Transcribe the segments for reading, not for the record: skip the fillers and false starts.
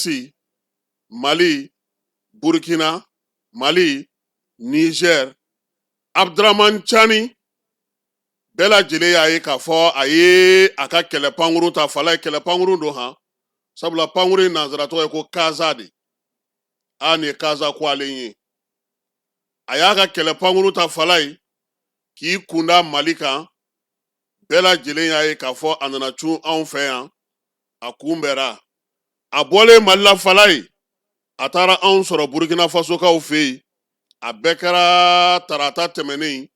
Si Mali, Burkina, Mali, Niger, Abdraman Chani, bɛɛ lajɛlen y'a ye k'a fɔ a ye a ka kɛlɛ pankuru ta fala ye kɛlɛ pankuru don han sabula pankuru in nanzaratɔgɔ ye ko kaza de nin ye kaza ko ale ye a y'a ka kɛlɛ pankuru ta fala ye k'i kunda Mali kan bɛɛ lajɛlen y'a ye k'a fɔ a nana cun anw fɛ yan a kunbɛra a bɔlen Mali la fala ye a taara anw sɔrɔ Burkina Fasokaw fɛ yen a bɛɛ kɛra tarata tɛmɛnen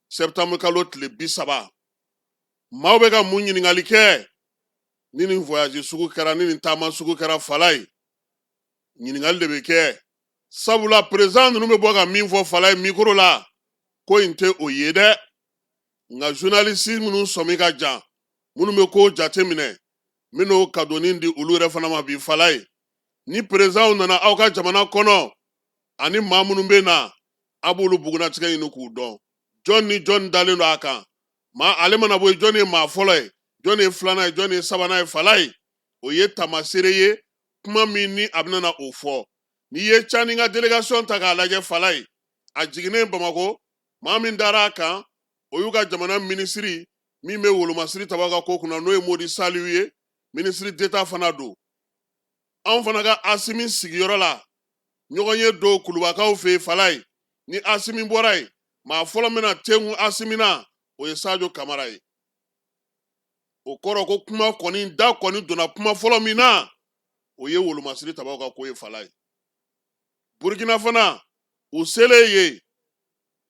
septembre kalo tile 30 maaw bɛ ka mun ɲininkali kɛ ni nin voyage sugu kɛra ni nin taama sugu kɛra fala ye ɲininkali de bɛ kɛ sabula président ninnu bɛ bɔ ka min fɔ fala ye micro la ko in tɛ o ye dɛ nka journaliste minnu sɔmi ka jan minnu bɛ ko jate minɛ minnu ka donni di olu yɛrɛ fana ma bi fala ye ni président nana aw ka jamana kɔnɔ ani maa minnu bɛ na a b'olu bugunatigɛ ɲini k'u dɔn jɔn ni jɔn dalen don a kan maa ale mana bɔ yen jɔn ye maa fɔlɔ ye jɔn ye filanan ye jɔn ye sabanan ye fala ye o ye tamaseere ye kuma min ni a bɛna o fɔ n'i ye Cani ka délégation ta k'a lajɛ fala ye a jiginnen Bamako maa min dara a kan o y'u ka jamana minisiri min bɛ wolomasiri tabaw ka ko kunna n'o ye Modi Saliyu ye ministre d'État fana don anw fana ka Asimi sigiyɔrɔ la ɲɔgɔn ye don Kulubakaw fɛ yen fala ye ni Asimi bɔra yen maa fɔlɔ min na Teŋu Asimi na o ye Sadio Kamara ye o kɔrɔ ko kuma kɔni da kɔni donna kuma fɔlɔ min na o ye wolomasiri tabaw ka ko ye fala ye Burkina fana u selen ye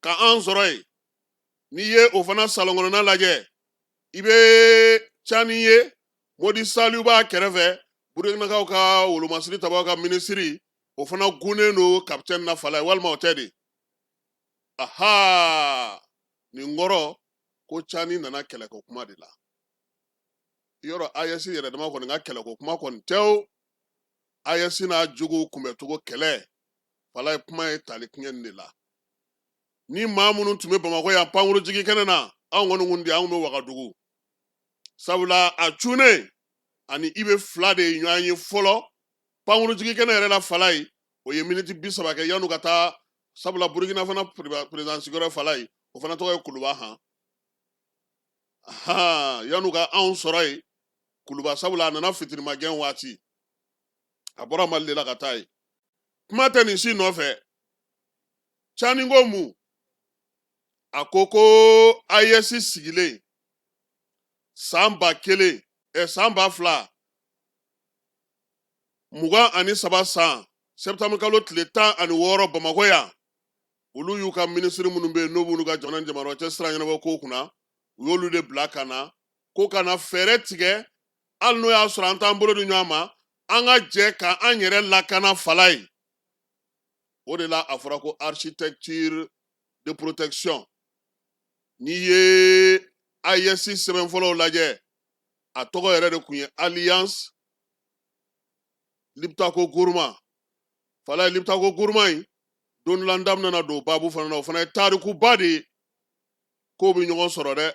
ka an sɔrɔ yen n'i ye o fana salon kɔnɔna lajɛ i bɛ Cani ye Modi Saliyu b'a kɛrɛfɛ Burkinakaw ka wolomasiri tabaw ka minisiri o fana gunnen don capitaine na fala ye walima o tɛ de nin kɔrɔ ko Cani nana kɛlɛko kuma de la yɔrɔ AES yɛrɛ dama kɔni ka kɛlɛko kuma kɔni tɛ o AES n'a jogow kunbɛcogo kɛlɛ fala ye kuma ye tali tiɲɛ de la ni maa minnu tun bɛ Bamako yan pankuru jigi kɛnɛ na anw kɔni kun di anw bɛ Wagadugu sabula a cunnen ani i bɛ fila de ye ɲɔgɔn ye fɔlɔ pankuru jigi kɛnɛ yɛrɛ la fala ye o ye miniti 30 kɛ yan'u ka taa sabula Burkina fana président sigiyɔrɔ fala ye o fana tɔgɔ ye Kuluba yan'u ka anw sɔrɔ yen Kuluba sabula a nana fitirimagɛn waati a bɔra Mali de la ka taa yen kuma tɛ nin si nɔfɛ Cani ko mun a ko AES sigilen san 2000 23 san septembre kalo tile 16 Bamako yan olu y'u ka minisiri minnu bɛ yen n'o b'olu ka jamana ɲɛmaaraw cɛ sira ɲɛnabɔ ko kunna u y'olu de bila ka na ko ka na fɛɛrɛ tigɛ hali n'o y'a sɔrɔ an t'an bolo di ɲɔgɔn ma an ka jɛ ka an yɛrɛ lakana fala ye o de la a fɔra ko architecture de protection n'i ye AES sɛbɛn fɔlɔw lajɛ a tɔgɔ yɛrɛ de tun ye Alliance Liptako Gourma fala ye Liptako Gourma in don dɔ la n da bɛna don babu fana na o fana ye tarikuba de ye k'o bɛ ɲɔgɔn sɔrɔ dɛ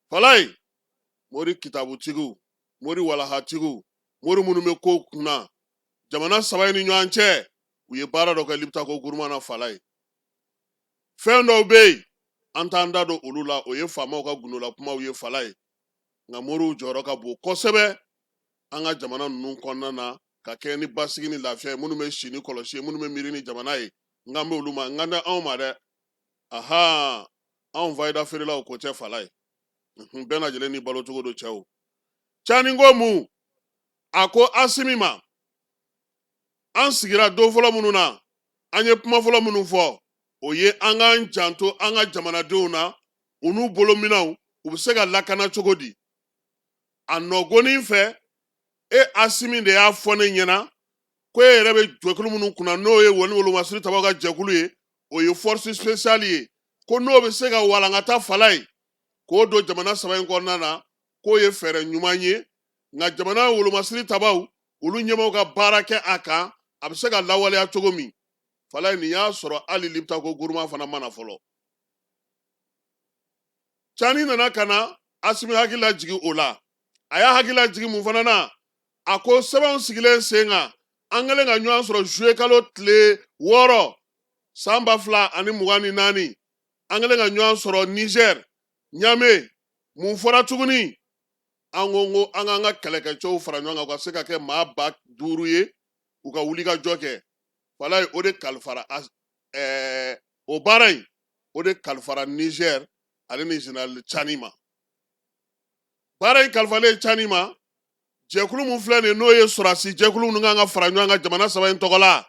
fala ye Mori kitabutigiw Mori walahatigiw Mori minnu bɛ ko kunna jamana 3 in ni ɲɔgɔn cɛ u ye baara dɔ kɛ Liptako Gourma na fala ye fɛn dɔw bɛ yen an t'an da don olu la o ye faamaw ka gundola kumaw ye fala ye nka Moriw jɔyɔrɔ ka bon kosɛbɛ an ka jamana ninnu kɔnɔna na ka kɛ ni basigi ni lafiya ye minnu bɛ si ni kɔlɔsi ye minnu bɛ miiri ni jamana ye n kan bɛ olu ma n kan tɛ anw ma dɛ anw fayida feerelaw ko tɛ fala ye bɛɛ lajɛlen ni balocogo don cɛw Cani ko mun a ko Asimi ma an sigira don fɔlɔ minnu na an ye kuma fɔlɔ minnu fɔ o ye an k'an janto an ka jamanadenw na u n'u bolominɛw u bɛ se ka lakana cogo di a nɔgɔnnin fɛ Asimi de y'a fɔ ne ɲɛna ko e yɛrɛ bɛ jɛkulu minnu kunna n'o ye wolomasiri tabaw ka jɛkulu ye o ye force spéciale ye ko n'o bɛ se ka walankata fala ye k'o don jamana 3 in kɔnɔna na k'o ye fɛɛrɛ ɲuman ye nka jamana wolomasiri tabaw olu ɲɛmaaw ka baara kɛ a kan a bɛ se ka lawaleya cogo min fala ye nin y'a sɔrɔ hali Liptako Gourma fana mana fɔlɔ Cani nana ka na Asimi hakili lajigi o la a y'a hakili lajigi mun fana na a ko sɛbɛnw sigilen sen kan an kɛlen ka ɲɔgɔn sɔrɔ juye kalo tile 6 san 2024 an kɛlen ka ɲɔgɔn sɔrɔ Niger Niamey mun fɔra tuguni an ko an k'an ka kɛlɛkɛcɛw fara ɲɔgɔn kan u ka se ka kɛ maa 5,000 ye u ka wuli ka jɔ kɛ walayi o de kalifara o baara in o de kalifara Niger ale ni Général Tchani ma baara in kalifalen Tchani ma jɛkulu mun filɛ nin n'o ye sɔrasi jɛkulu minnu kan ka fara ɲɔgɔn kan jamana 3 in tɔgɔ la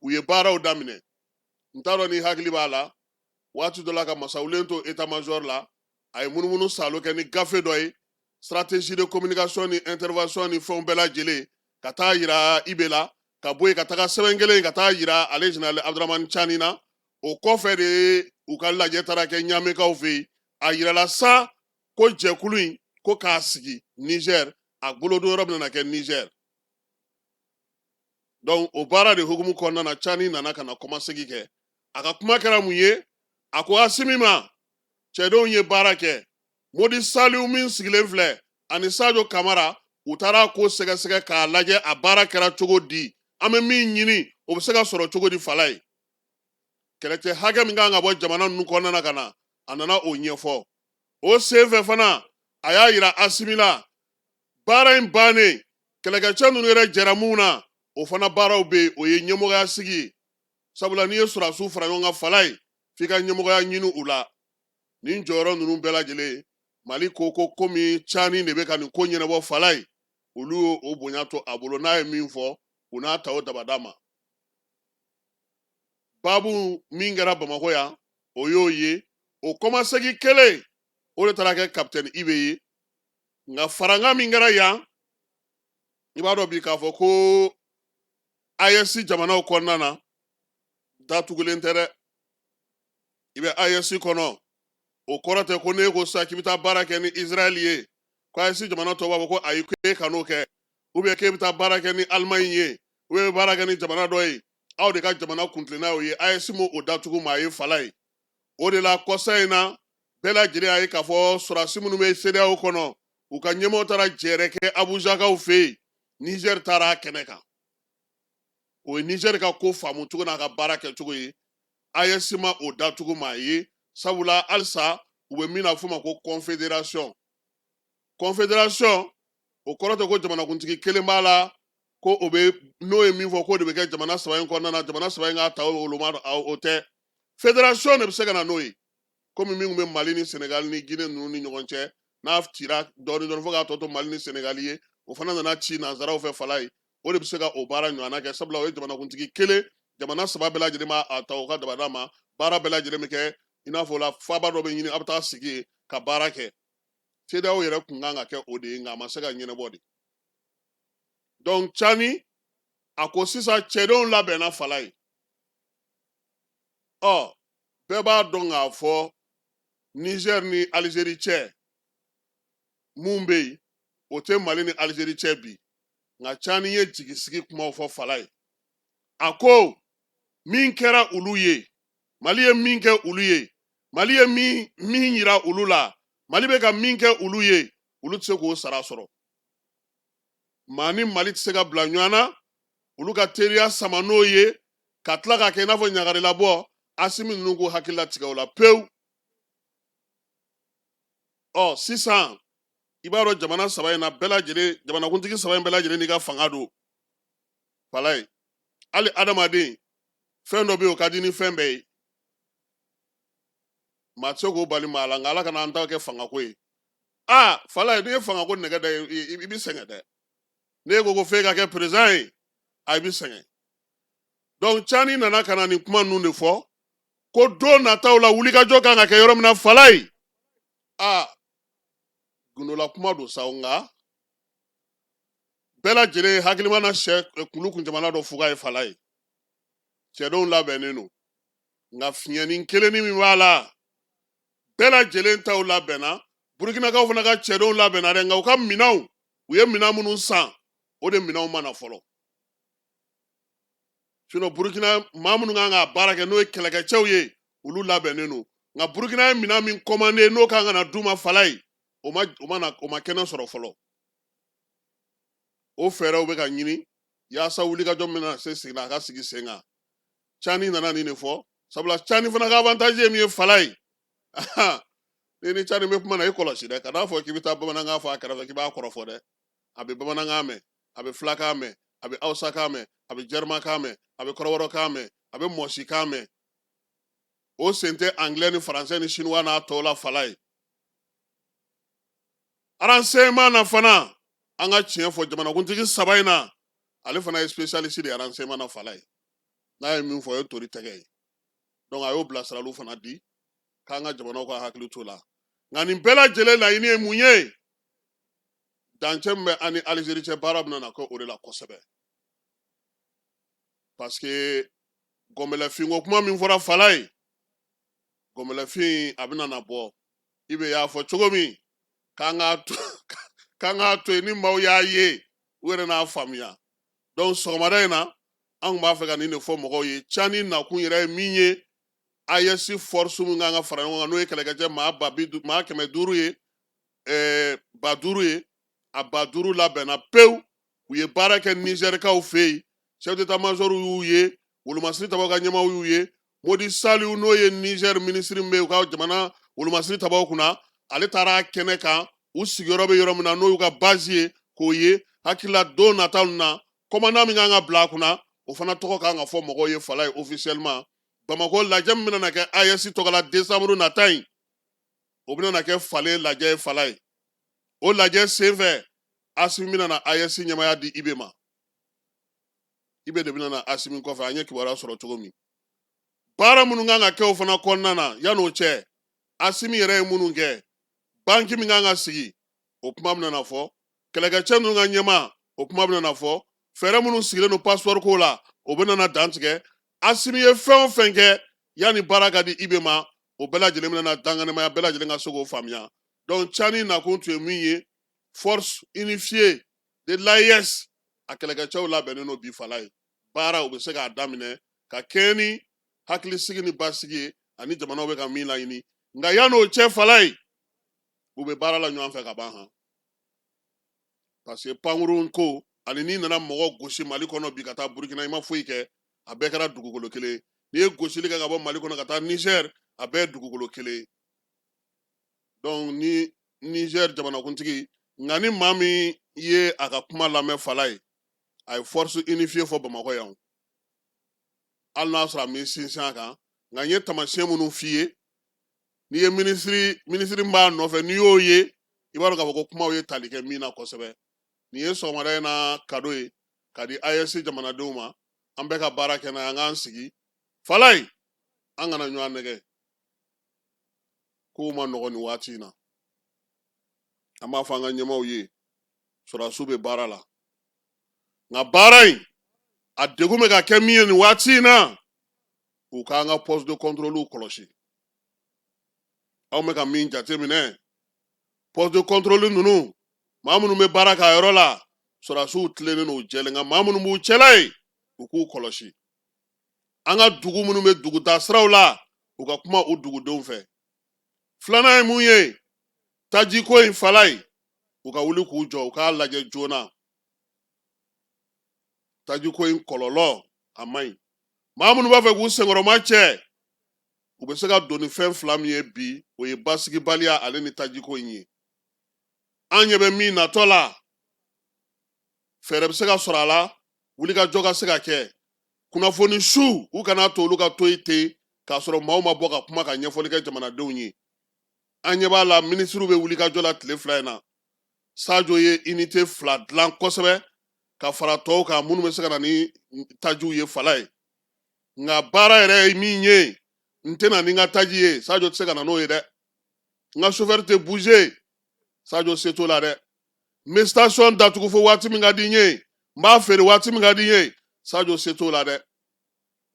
u ye baaraw daminɛ n t'a dɔn ni hakili b'a la waati dɔ la ka masawulen to état major la a ye munumunu salo kɛ ni gafe dɔ ye stratégie de communication ni intervention ni fɛnw bɛɛ lajɛlen ka taa yira IBE la ka bɔ yen ka taga sɛbɛn kelen ka taa yira ale Général Abdramane Tchani na o kɔfɛ de u ka lajɛ taara kɛ ɲamekaw fɛ yen a yirala sa ko jɛkulu in ko k'a sigi Niger a bolodon yɔrɔ bɛna kɛ Niger donc o baara de hukumu kɔnɔna na Tchani nana ka na kɔmasegi kɛ a ka kuma kɛra mun ye a ko Asimi ma cɛdenw ye baara kɛ Modi Saliu min sigilen filɛ ani Sadio Kamara u taara ko sɛgɛsɛgɛ k'a lajɛ a baara kɛra cogo di an bɛ min ɲini o bɛ se ka sɔrɔ cogo di fala ye kɛlɛcɛ hakɛ min kan ka bɔ jamana ninnu kɔnɔna na ka na a nana o ɲɛfɔ o senfɛ fana a y'a yira Asimi la baara in bannen kɛlɛkɛcɛ ninnu yɛrɛ jɛra mun na o fana baaraw bɛ yen o ye ɲɛmɔgɔya sigi ye sabula n'i ye sɔrɔdasiw fara ɲɔgɔn kan fala ye f'i ka ɲɛmɔgɔya ɲini u la nin jɔyɔrɔ ninnu bɛɛ lajɛlen Mali ko komi Tchani de bɛ ka nin ko ɲɛnabɔ fala ye olu ye o bonya to a bolo n'a ye min fɔ u n'a ta o dabada ma babu min kɛra Bamakɔ yan o y'o ye o kɔmasegi kelen o de taara kɛ capitaine IBE ye nka faranga min kɛra yan i b'a dɔn bi k'a fɔ ko AES jamanaw kɔnɔna na datugulen tɛ dɛ i bɛ AES kɔnɔ o kɔrɔ tɛ ko ne ko sa k'i bɛ taa baara kɛ ni Israël ye ko AES jamana tɔw b'a fɔ ko ayi k'e kan'o kɛ k'e bɛ taa baara kɛ ni Allemagne ye ou bien baara kɛ ni jamana dɔ ye aw de ka jamana kuntilenna y'o ye AES m'o datugu maa ye fala ye o de la kɔsa in na bɛɛ lajɛlen y'a ye k'a fɔ sɔrɔdasi minnu bɛ CEDEAO kɔnɔ u ka ɲɛmɔgɔw taara jɛɛrɛ kɛ Abujakaw fɛ yen Niger taara a kɛnɛ kan o ye Niger ka ko faamu cogo n'a ka baara kɛcogo ye AES ma o datugu maa ye sabula halisa u bɛ min na f'o ma ko confédération o kɔrɔ tɛ ko jamanakuntigi kelen b'a la ko o bɛ n'o ye min fɔ k'o de bɛ kɛ jamana 3 in kɔnɔna na jamana 3 in k'a ta o tɛ fédération de bɛ se ka na n'o ye komi min tun bɛ Mali ni Sénégal ni Guinée ninnu ni ɲɔgɔn cɛ n'a cira dɔɔnin dɔɔnin fo k'a tɔ to Mali ni Sénégal ye o fana nana ci nanzaraw fɛ fala ye o de bɛ se ka o baara ɲɔgɔnna kɛ sabula o ye jamanakuntigi kelen jamana 3 bɛɛ lajɛlen b'a ta o ka dabada ma baara bɛɛ lajɛlen bɛ kɛ i n'a fɔ la faaba dɔ bɛ ɲini a bɛ taa sigi yen ka baara kɛ CEDEAO yɛrɛ kun kan ka kɛ o de ye nka a ma se ka ɲɛnabɔ de donc Tchani a ko sisan cɛdenw labɛnna fala ye bɛɛ b'a dɔn k'a fɔ Niger ni Algérie cɛ mun bɛ yen o tɛ Mali ni Algérie cɛ bi nka Tchani ye jigisigi kumaw fɔ fala ye a ko min kɛra olu ye Mali ye min kɛ olu ye Mali ye min yira olu la Mali bɛ ka min kɛ olu ye olu tɛ se k'o sara sɔrɔ maa ni Mali tɛ se ka bila ɲɔgɔn na olu ka teriya sama n'o ye ka tila k'a kɛ i n'a fɔ ɲagarilabɔ Asimi ninnu k'u hakili latigɛ o la pewu sisan i b'a dɔn jamana 3 in na bɛɛ lajɛlen jamanakuntigi 3 in bɛɛ lajɛlen n'i ka fanga don fala ye hali adamaden fɛn dɔ bɛ yen o ka di ni fɛn bɛɛ ye maa tɛ se k'o bali maa la nka Ala kana an ta kɛ fangako ye fala ye n'i ye fangako nɛgɛ da i bɛ sɛgɛn dɛ n'e ko ko f'e ka kɛ président ye i bɛ sɛgɛn donc Tchani nana ka na nin kuma ninnu de fɔ ko don nataw la wulikajɔ kan ka kɛ yɔrɔ min na fala ye gundola kuma don sa nka bɛɛ lajɛlen hakilima na sɛ kulu kun jamana dɔ fuga ye fala ye cɛdenw labɛnnen don nka fiɲɛnin kelennin min b'a la bɛɛ lajɛlen taw labɛnna Burukinakaw fana ka cɛdenw labɛnna dɛ nka u ka minɛnw u ye minɛn minnu san o de minɛnw ma na fɔlɔ Burukina maa minnu kan ka baara kɛ n'o ye kɛlɛkɛcɛw ye olu labɛnnen don nka Burukina ye minɛn min commandé n'o kan ka na d'u ma fala ye o ma kɛnɛ sɔrɔ fɔlɔ o fɛɛrɛw bɛ ka ɲini yaasa wulikajɔ min na se sigina a ka sigi sen kan Cani nana nin de fɔ sabula Cani fana ka avantage ye min ye Fala ye ni Cani bɛ kuma na i kɔlɔsi dɛ ka n'a fɔ k'i bɛ taa bamanankan fɔ a kɛrɛfɛ k'i b'a kɔrɔfɔ dɛ a bɛ bamanankan mɛn a bɛ filakan mɛn a bɛ Hausakan mɛn a bɛ Jɛrimakan mɛn a bɛ kɔrɔbɔrɔkan mɛn a bɛ Mɔsikan mɛn o sen tɛ Anglais ni Faransɛ ni Chinois n'a tɔw la Fala ye renseignement na fana an ka tiɲɛ fɔ jamanakuntigi saba in na ale fana ye spécialiste de ye renseignement na Fala ye n'a ye min fɔ o ye tori tɛgɛ ye donc a y'o bilasiraliw fana di k'an ka jamanaw ka hakili to la nka nin bɛɛ lajɛlen laɲini ye mun ye dancɛ min bɛ an ni Alizeri cɛ baara bɛna na kɛ o de la kosɛbɛ parce que gɔnbɛlɛfinko kuma min fɔra Fala ye gɔnbɛlɛfin a bɛna na bɔ i bɛ y'a fɔ cogo min k'an k'a to yen ni maaw y'a ye u yɛrɛ n'a faamuya donc sɔgɔmada in na an tun b'a fɛ ka nin de fɔ mɔgɔw ye Cani nakun yɛrɛ ye min ye AES force min kan ka fara ɲɔgɔn kan n'o ye kɛlɛkɛcɛ maa 500 ye ba 5 ye a ba 5 labɛnna pewu u ye baara kɛ Nizɛrikaw fɛ yen chef d'état major y'u ye wolomasiri tabaw ka ɲɛmaaw y'u ye Modi Saliu n'o ye Niger ministre min bɛ yen u ka jamana wolomasiri tabaw kunna ale taara a kɛnɛ kan u sigiyɔrɔ bɛ yɔrɔ min na n'o y'u ka base ye k'o ye hakilila don nataw na commandant min kan ka bila a kunna o fana tɔgɔ kan ka fɔ mɔgɔw ye Fala ye officiellement Bamako lajɛ min bɛna na kɛ AES tɔgɔla décembre nata in o bɛna na kɛ Fale lajɛ ye Fala ye o lajɛ senfɛ Asimi bɛna na AES ɲɛmaaya di Ibe ma Ibe de bɛna na Asimi kɔfɛ an ye kibaruya sɔrɔ cogo min baara minnu kan ka kɛ o fana kɔnɔna na yan'o cɛ Asimi yɛrɛ ye minnu kɛ banki min kan ka sigi o kuma bɛna na fɔ kɛlɛkɛcɛ ninnu ka ɲɛmaa o kuma bɛna na fɔ fɛɛrɛ minnu sigilen don passeport ko la o bɛna na dan tigɛ Asimi ye fɛn o fɛn kɛ yanni baara ka di Ibe ma o bɛɛ lajɛlen bɛna na danganimaya bɛɛ lajɛlen ka se k'o faamuya donc Cani nakun tun ye min ye force unifiée de l'AES a kɛlɛkɛcɛw labɛnnen don bi Fala ye baara u bɛ se k'a daminɛ ka kɛɲɛ ni hakilisigi ni basigi ye ani jamanaw bɛ ka min laɲini nka yan'o cɛ Fala ye u bɛ baara la ɲɔgɔn fɛ ka ban han parce que pankurun ko ani n'i nana mɔgɔ gosi Mali kɔnɔ bi ka taa Burukina i ma foyi kɛ a bɛɛ kɛra dugukolo kelen n'i ye gosili kɛ ka bɔ Mali kɔnɔ ka taa Niger a bɛɛ ye dugukolo kelen donc ni Niger jamanakuntigi nka ni maa min ye a ka kuma lamɛn Fala ye a ye force unifiée fɔ Bamakɔ yan hali n'a sɔrɔ a m'i sinsin a kan nka n ye taamasiyɛn minnu f'i ye n'i ye minisiri min b'a nɔfɛ n'i y'o ye i b'a dɔn k'a fɔ ko kumaw ye tali kɛ min na kosɛbɛ nin ye sɔgɔmada in na kado ye ka di AES jamanadenw ma an bɛɛ ka baara kɛ n'a ye an k'an sigi Fala ye an kana ɲɔgɔn nɛgɛ kow ma nɔgɔn nin waati in na an b'a fɔ an ka ɲɛmaaw ye sɔrɔdasiw bɛ baara la nka baara in a degun bɛ ka kɛ min ye nin waati in na u k'an ka poste de contrôle kɔlɔsi anw bɛ ka min jateminɛ poste de contrôle ninnu maa minnu bɛ baara k'a yɔrɔ la sɔrɔdasiw tilennen don u jɛlen nka maa minnu b'u cɛla ye u k'u kɔlɔsi an ka dugu minnu bɛ dugutaa siraw la u ka kuma u dugudenw fɛ filanan ye mun ye tajiko in Fala ye u ka wuli k'u jɔ u k'a lajɛ joona tajiko in kɔlɔlɔ a man ɲi maa minnu b'a fɛ k'u senkɔrɔma cɛ u bɛ se ka don ni fɛn fila min ye bi o ye basigibaliya ale ni tajiko in ye an ɲɛ bɛ min natɔ la fɛɛrɛ bɛ se ka sɔrɔ a la wulikajɔ ka se ka kɛ kunnafoni su u kana to olu ka to yen ten k'a sɔrɔ maaw ma bɔ ka kuma ka ɲɛfɔli kɛ jamanadenw ye an ɲɛ b'a la minisiriw bɛ wulikajɔ la tile 2 in na Sajo ye unité 2 dilan kosɛbɛ ka fara tɔw kan minnu bɛ se ka na ni tajiw ye Fala ye nka baara yɛrɛ ye min ye n tɛna ni n ka taji ye Sajo tɛ se ka na n'o ye dɛ n ka chauffeur tɛ bouger Sajo se t'o la dɛ n bɛ station datugu fo waati min ka di n ye n b'a feere waati min ka di n ye Sajo se t'o la dɛ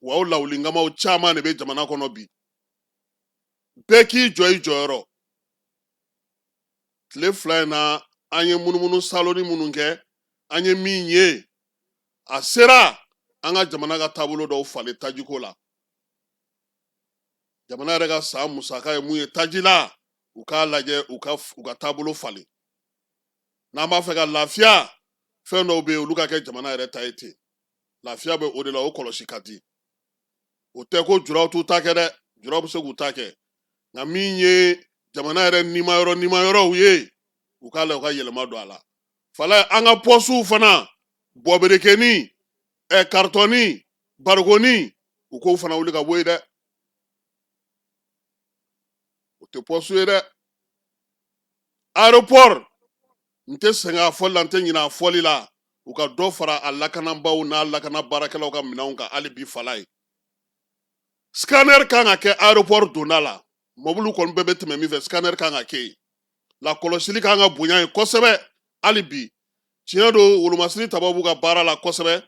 wa o lawulinkamaw caman de bɛ jamana kɔnɔ bi bɛɛ k'i jɔ i jɔyɔrɔ tile 2 in na an ye munumunu saloni minnu kɛ an ye min ye a sera an ka jamana ka taabolo dɔw falen tajiko la jamana yɛrɛ ka san musaka ye mun ye taji la u k'a lajɛ u ka taabolo falen n'an b'a fɛ ka lafiya fɛn dɔw bɛ yen olu ka kɛ jamana yɛrɛ ta ye ten lafiya bɛ o de la o kɔlɔsi ka di o tɛ ko juraw t'u ta kɛ dɛ juraw bɛ se k'u ta kɛ nka min ye jamana yɛrɛ nimayɔrɔw ye u k'a la u ka yɛlɛma don a la fala an ka pɔsiw fana bɔberekeni karitɔni barikoni u k'o fana wuli ka bɔ yen dɛ o tɛ pɔsiw ye dɛ aéroport n tɛ sɛgɛn a fɔli la n tɛ ɲinɛ a fɔli la u ka dɔ fara a lakanabaw n'a lakana baarakɛlaw ka minɛnw kan hali bi fala ye scanner kan ka kɛ aéroport donda la mɔbiliw kɔni bɛɛ bɛ tɛmɛ min fɛ scanner kan ka kɛ yen lakɔlɔsili kan ka bonya yen kosɛbɛ hali bi tiɲɛ don wolomasiri tabaw b'u ka baara la kosɛbɛ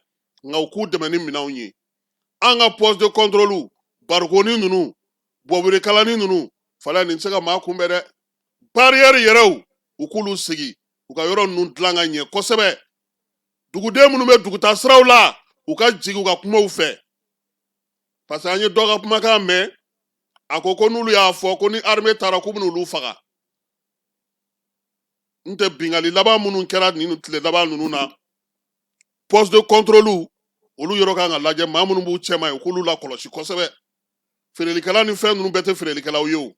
nka u k'u dɛmɛ ni minɛnw ye an ka poste de contrôle barikoni ninnu bɔberekalani ninnu fala nin tɛ se ka maa kunbɛn dɛ barrière yɛrɛw u k'olu sigi u ka yɔrɔ ninnu dilan ka ɲɛ kosɛbɛ duguden minnu bɛ dugutaa siraw la u ka jigin u ka kumaw fɛ parce que an ye dɔ ka kumakan mɛn a ko n'olu y'a fɔ ko ni armée taara k'u bɛna olu faga n tɛ bingali laban minnu kɛra nin tile laban ninnu na poste de contrôle olu yɔrɔ kan ka lajɛ maa minnu b'u cɛma ye u k'olu lakɔlɔsi kosɛbɛ feerelikɛla ni fɛn ninnu bɛɛ tɛ feerelikɛlaw ye o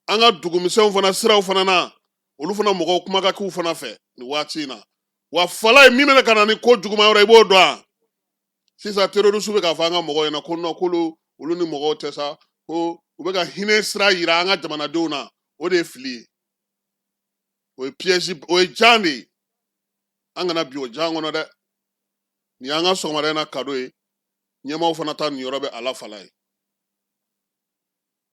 an ka dugumisɛnw fana siraw fana na olu fana mɔgɔw kuma ka k'u fana fɛ nin waati in na wa fala ye min bɛna ka na ni ko juguman wɛrɛ i b'o dɔn wa sisan terroriste bɛ k'a fɔ an ka mɔgɔw ɲɛna ko non k'olu ni mɔgɔw tɛ sa ko u bɛ ka hinɛ sira yira an ka jamanadenw na o de ye fili ye o ye piège o ye jan de ye an kana bi o jan kɔnɔ dɛ nin y'an ka sɔgɔmada in na kado ye ɲɛmaaw fana ta nin yɔrɔ bɛ ala fala ye